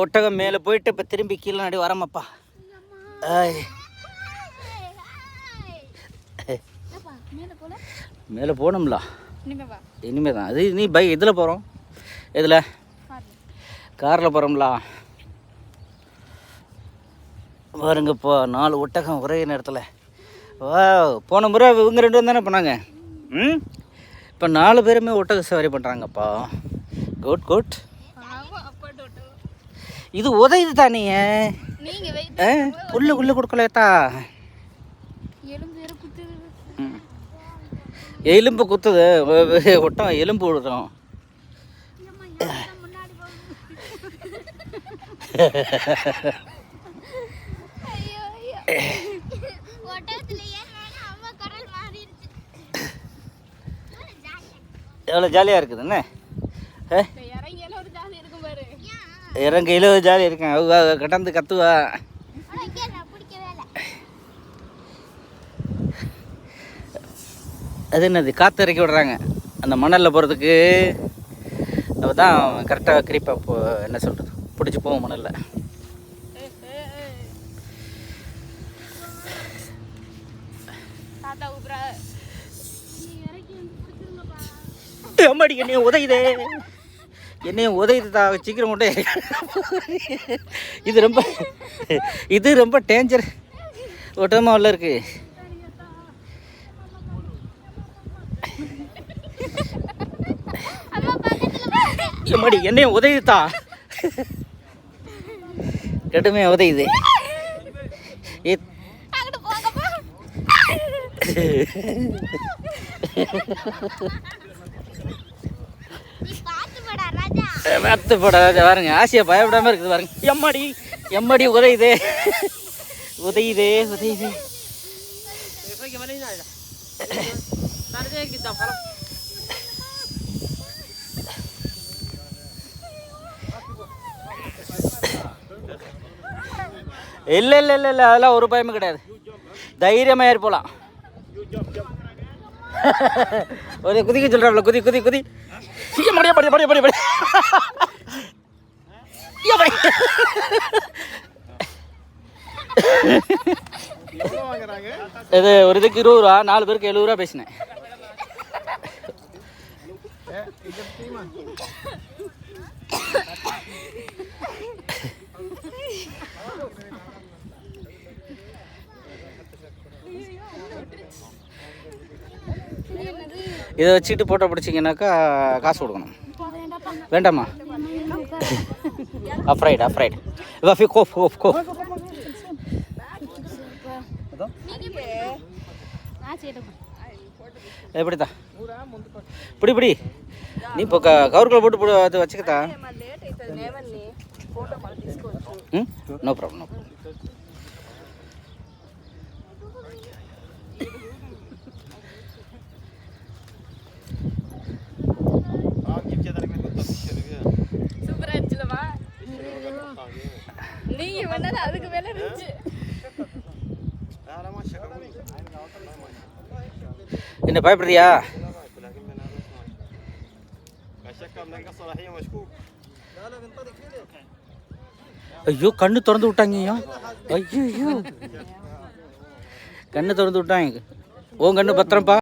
ஒட்டகம் மேலே போயிட்டு இப்போ திரும்பி கீழே நாடி வரமாப்பா. மேலே போகணும்ல, இனிமே தான். அது நீ இதில் போகிறோம், இதில் காரில் போகிறோம்ல. பாருங்க இப்போ 4 ஒட்டகம் ஒரே நேரத்தில். வா, போன முறை இவங்க 2 தானே போனாங்க. இப்போ 4 பேருமே ஒட்டக சவாரி பண்ணுறாங்கப்பா. Good good. இது உதயுது தானே, புல்லு கொடுக்கலையத்தா. எலும்பு குத்துது, ஒட்டம் எலும்பு விடுறோம். எவ்வளோ ஜாலியாக இருக்குது என்ன? இறங்கையில் ஜாலியாக இருக்கேன். அவங்க கடந்து கத்துவா. அது என்னது, காற்று இறக்கி விடுறாங்க அந்த மணலில் போகிறதுக்கு. அப்போ தான் கரெக்டாக கிரிப்பாக என்ன சொல்கிறது, பிடிச்சி போவோம் மணலில். அம்மாடி என்னையும் உதயுதுதா, சீக்கிரம் கொண்டே. இது ரொம்ப டேஞ்சர் ஒட்டமாக உள்ள இருக்கு. அம்மாடி என்னையும் உதயுதுதா, கடுமையா உதயுது. பார்த்து போட ராஜா. பாருங்க, ஆசையா பயப்படாம இருக்குது பாருங்க. எம்மாடி உதயுதே. இல்லை அதெல்லாம் ஒரு பயமும் கிடையாது. தைரியமா ஏறி போகலாம். ஒரு குதிக்க சொல்றாப்ல, குதி. இது ஒரு இதுக்கு 20 ரூபா, 4 பேருக்கு 70 ரூபா பேசினேன். இதை வச்சுக்கிட்டு போட்டோ பிடிச்சிங்கனாக்கா காசு கொடுக்கணும். வேண்டாமா? Afraid Gauff. எப்படித்தான் பிடி நீ இப்போ கவருக்குள்ள போட்டு அது வச்சுக்கத்தா. No problem. அதுக்கு மேல இருந்துச்சு. என்ன பயப்படுறியா? ஐயோ, கண்ணு திறந்து விட்டாங்க. ஐயோ, கண்ணு திறந்து விட்டாங்க. உன் கண்ணு பத்திரம்ப்பா.